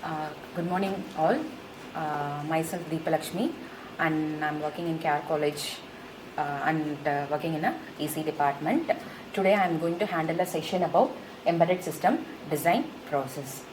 Good morning, all. Myself Deepa Lakshmi, and I'm working in KR College and working in a EC department. Today, I'm going to handle a session about embedded system design process.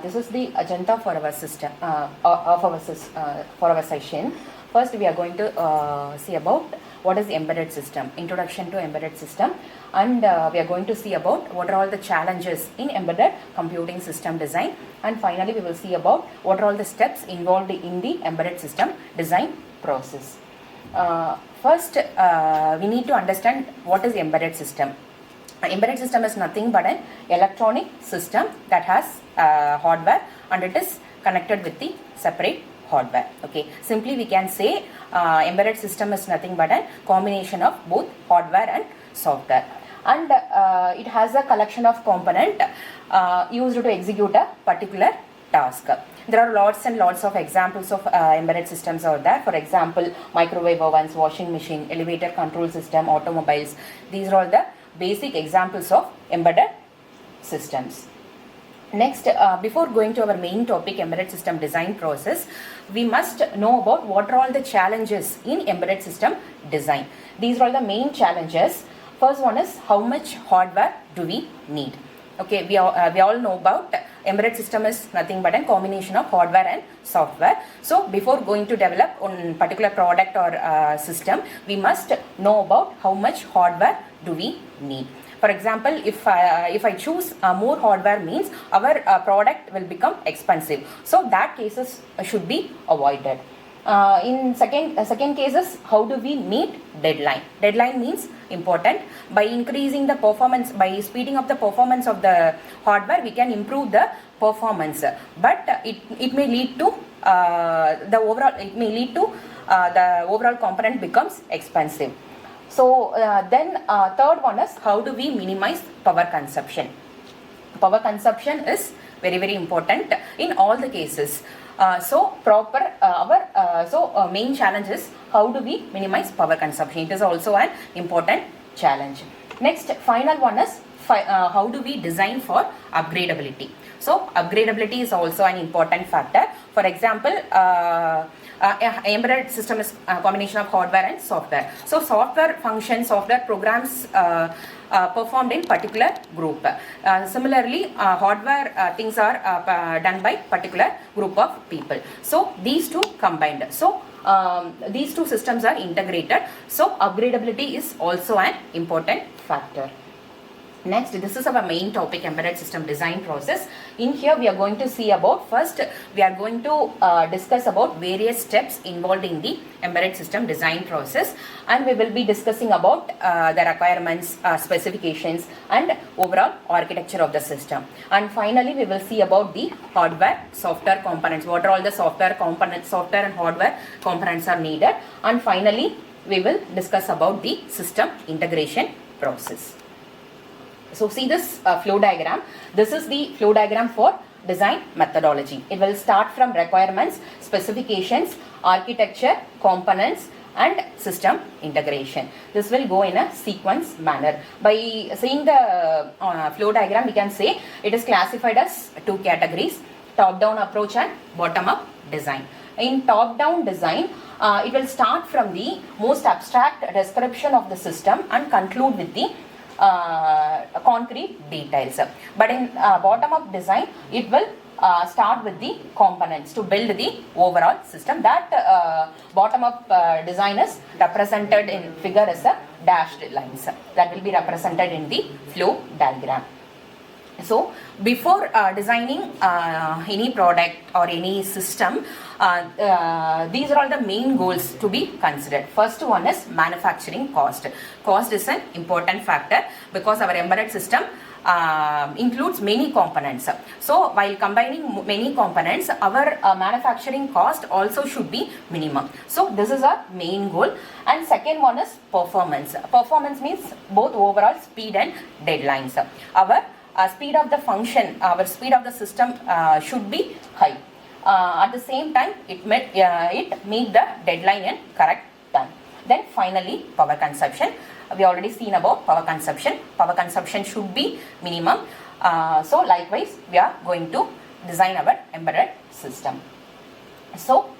This is the agenda for our system for our session. First, we are going to see about what is the embedded system, introduction to embedded system, and we are going to see about what are all the challenges in embedded computing system design, and finally we will see about what are all the steps involved in the embedded system design process. First, we need to understand what is embedded system. Embedded system is nothing but an electronic system that has hardware and it is connected with the separate hardware. Okay, simply we can say embedded system is nothing but a combination of both hardware and software, and it has a collection of components used to execute a particular task. There are lots and lots of examples of embedded systems out there. For example, microwave ovens, washing machine, elevator control system, automobiles. These are all the basic examples of embedded systems. Next, before going to our main topic, embedded system design process, we must know about what are all the challenges in embedded system design. These are all the main challenges. First one is how much hardware do we need? Okay, we all know about embedded system is nothing but a combination of hardware and software. So before going to develop on particular product or system, we must know about how much hardware do we need. For example, if I choose more hardware means our product will become expensive. So that cases should be avoided. In second cases, how do we meet deadline? Deadline means important. By increasing the performance, by speeding up the performance of the hardware, we can improve the performance. But it may lead to the overall component becomes expensive. So then third one is how do we minimize power consumption? Power consumption is very important in all the cases. Main challenge is how do we minimize power consumption? It is also an important challenge. Next, final one is how do we design for upgradability? So upgradability is also an important factor. For example, embedded system is a combination of hardware and software. So software functions, software programs performed in particular group. Similarly, hardware things are done by particular group of people. So these two combined. So these two systems are integrated. So upgradability is also an important factor. Next, this is our main topic, embedded system design process. In here, we are going to see about, first, we are going to discuss about various steps involved in the embedded system design process, and we will be discussing about the requirements, specifications, and overall architecture of the system. And finally, we will see about the hardware, software components. What are all the software components, software and hardware components are needed. And finally, we will discuss about the system integration process. So see this flow diagram. This is the flow diagram for design methodology. It will start from requirements, specifications, architecture, components, and system integration. This will go in a sequence manner. By seeing the flow diagram, we can say it is classified as two categories: top-down approach and bottom-up design. In top-down design, it will start from the most abstract description of the system and conclude with the concrete details. But in bottom-up design, it will start with the components to build the overall system. That bottom-up design is represented in figure as a dashed lines. That will be represented in the flow diagram. So before designing any product or any system, these are all the main goals to be considered. First one is manufacturing cost. Cost is an important factor because our embedded system includes many components. So while combining many components, our manufacturing cost also should be minimum. So this is our main goal. And second one is performance. Performance means both overall speed and deadlines. Our speed of the function, our speed of the system should be high. At the same time, it meet the deadline in correct time. Then finally, power consumption. We already seen about power consumption. Power consumption should be minimum. So likewise, we are going to design our embedded system. So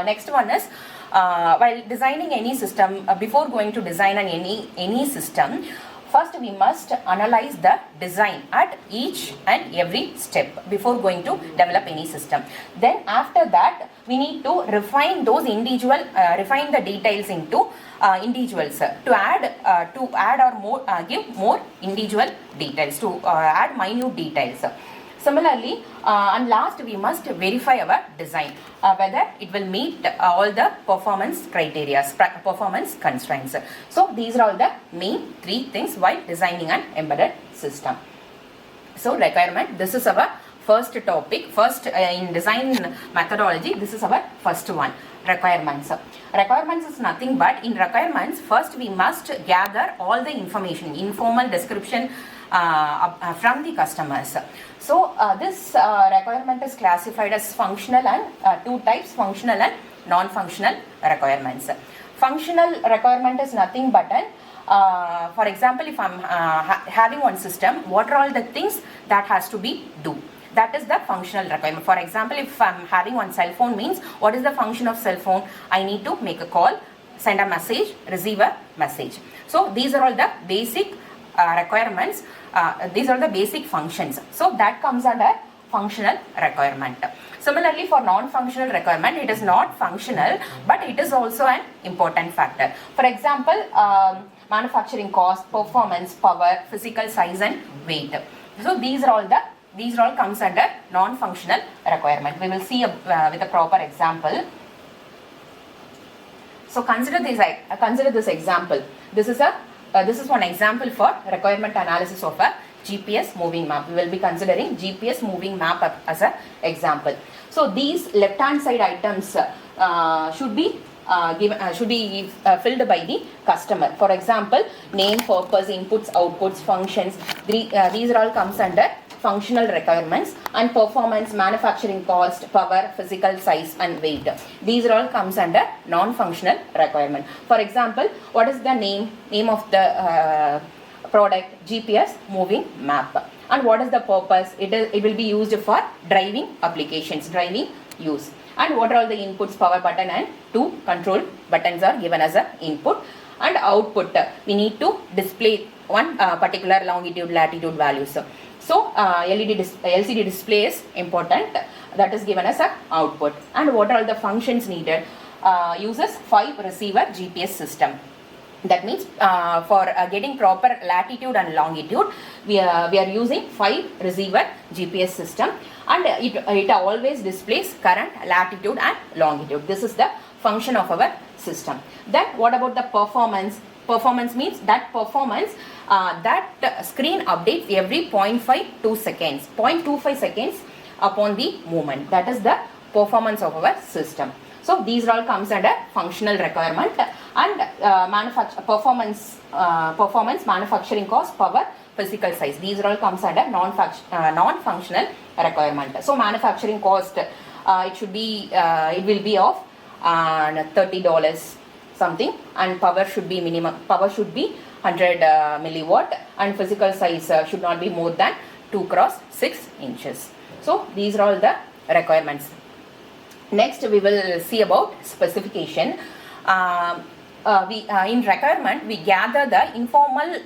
next one is while designing any system, before going to design any system, first we must analyze the design at each and every step before going to develop any system. Then after that we need to refine those individual, refine the details into individuals to add or more give more individual details, to add minute details. Similarly, and last we must verify our design whether it will meet all the performance criteria, performance constraints. So these are all the main three things while designing an embedded system. So requirement, this is our first topic, first in design methodology, this is our first one, requirements. Requirements is nothing but, in requirements first we must gather all the information, informal description from the customers. So this requirement is classified as functional and two types, functional and non-functional requirements. Functional requirement is nothing but an, for example, if I'm having one system, what are all the things that has to be do? That is the functional requirement. For example, if I'm having one cell phone, means what is the function of cell phone? I need to make a call, send a message, receive a message. So these are all the basic requirements. These are the basic functions. So that comes under functional requirement. Similarly, for non-functional requirement, it is not functional, but it is also an important factor. For example, manufacturing cost, performance, power, physical size and weight. So these are all comes under non-functional requirement. We will see with a proper example. So consider this example. This is one example for requirement analysis of a GPS moving map. We will be considering GPS moving map as an example. So these left-hand side items should be filled by the customer. For example, name, purpose, inputs, outputs, functions. These are all comes under functional requirements, and performance, manufacturing cost, power, physical size and weight. These are all comes under non-functional requirement. For example, what is the name of the product? GPS moving map. And what is the purpose? It will be used for driving applications, driving use. And what are all the inputs? Power button and two control buttons are given as a input. And output, we need to display one particular longitude, latitude values. So LCD display is important, that is given as a output. And what are all the functions needed? Uses 5 receiver GPS system. That means for getting proper latitude and longitude, we are using 5 receiver GPS system, and it always displays current, latitude and longitude. This is the function of our system. Then what about the performance? Performance means that performance that screen updates every 0.52 seconds, 0.25 seconds upon the movement. That is the performance of our system. So these all comes under functional requirement. And performance, manufacturing cost, power, physical size. These all comes under non-functional requirement. So manufacturing cost, it will be of $30 something, and power should be minimum. Power should be 100 milliwatt, and physical size should not be more than 2 x 6 inches. So these are all the requirements. Next we will see about specification. In requirement we gather the informal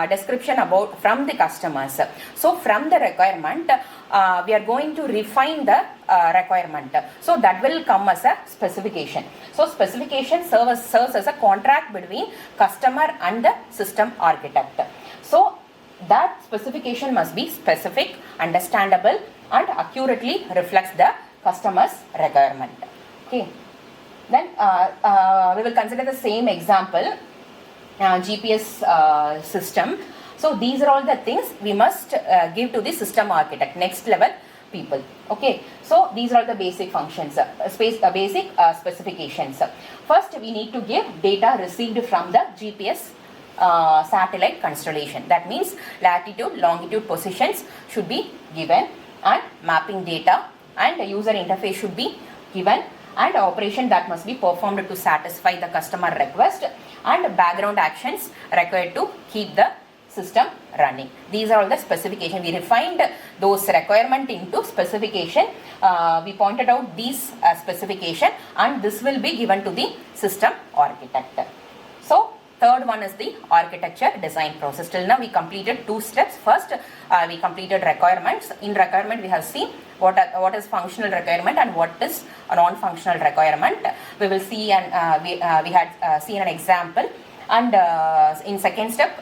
description about from the customers. So from the requirement we are going to refine the requirement. So that will come as a specification. So specification serves as a contract between customer and the system architect. So that specification must be specific, understandable and accurately reflects the customer's requirement. Okay. Then we will consider the same example, GPS system. So these are all the things we must give to the system architect, next level people. Okay. So these are the basic functions, basic specifications. First, we need to give data received from the GPS satellite constellation. That means latitude, longitude, positions should be given, and mapping data and user interface should be given, and operation that must be performed to satisfy the customer request, and background actions required to keep the system running. These are all the specification. We refined those requirement into specification. We pointed out these specification, and this will be given to the system architect. So third one is the architecture design process. Till now we completed two steps. First, we completed requirements. In requirement, we have seen what is functional requirement and what is a non-functional requirement. We will see, and we had seen an example. And in second step,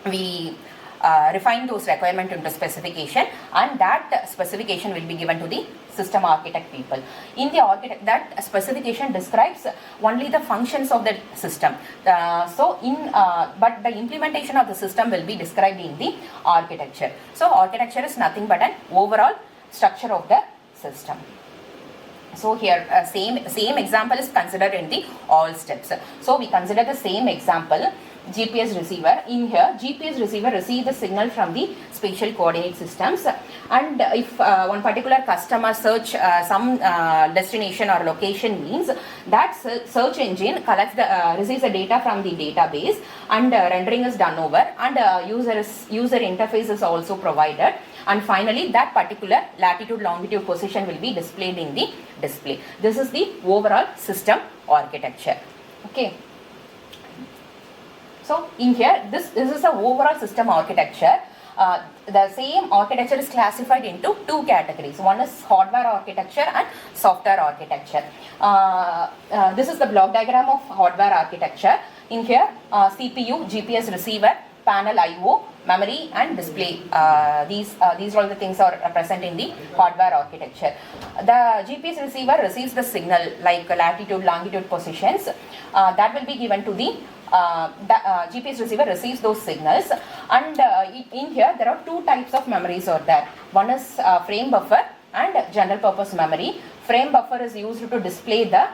we refine those requirements into specification, and that specification will be given to the system architect people. In the architect, that specification describes only the functions of the system. But the implementation of the system will be described in the architecture. So architecture is nothing but an overall structure of the system. So here same example is considered in the all steps. So we consider the same example. GPS receiver. In here, GPS receiver receives the signal from the spatial coordinate systems, and if one particular customer search some destination or location, means that search engine collects receives the data from the database, and rendering is done over, and user interface is also provided, and finally that particular latitude longitude position will be displayed in the display. This is the overall system architecture. Okay. So in here, this is the overall system architecture. The same architecture is classified into two categories. One is hardware architecture and software architecture. This is the block diagram of hardware architecture. In here, CPU, GPS receiver, panel I/O, memory and display. These all the things are present in the hardware architecture. The GPS receiver receives the signal like latitude, longitude positions. That will be given to the GPS receiver receives those signals, and in here there are two types of memories are there. One is frame buffer and general purpose memory. Frame buffer is used to display the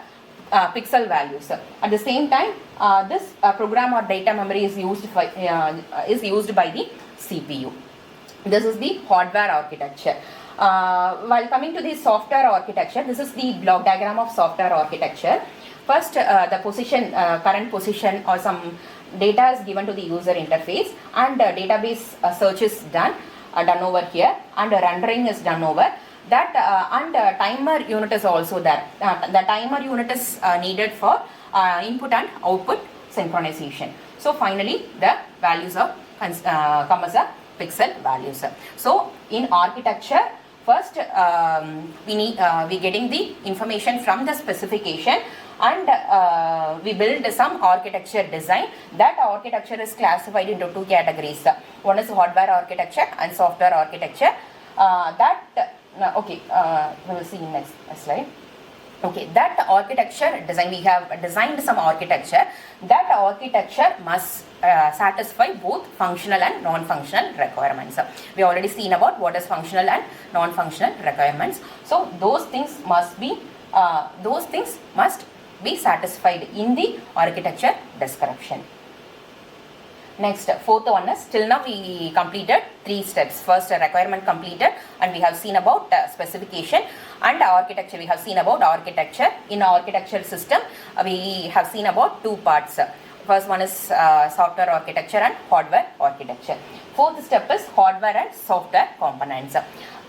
pixel values. At the same time, this program or data memory is used by the CPU. This is the hardware architecture. While coming to the software architecture, this is the block diagram of software architecture. First, the position, current position or some data is given to the user interface, and database search is done over here, and rendering is done over that, and timer unit is also there. The timer unit is needed for input and output synchronization. So finally, the values of come as a pixel values. So in architecture, first we getting the information from the specification, and we build some architecture design. That architecture is classified into two categories. One is hardware architecture and software architecture. We will see in next slide. Okay, that architecture design, we have designed some architecture. That architecture must satisfy both functional and non-functional requirements. We already seen about what is functional and non-functional requirements. So those things must be satisfied in the architecture description. Next, fourth one is, till now we completed three steps. First, requirement completed, and we have seen about specification, and architecture. We have seen about architecture. In architectural system, we have seen about two parts. First one is software architecture and hardware architecture. Fourth step is hardware and software components.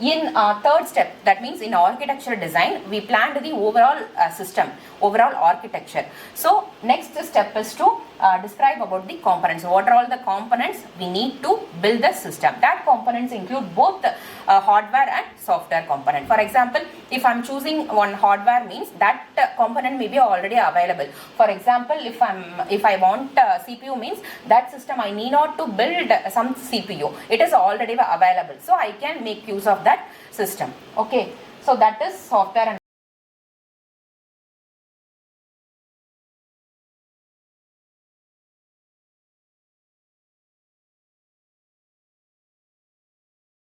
In third step, that means in architecture design, we planned the overall system, overall architecture. So next step is to describe about the components. What are all the components we need to build the system? That components include both hardware and software component. For example, if I am choosing one hardware, means that component may be already available. For example, if I want CPU, means that system I need not to build some CPU. It is already available, so I can make use of that system. Okay, so that is software and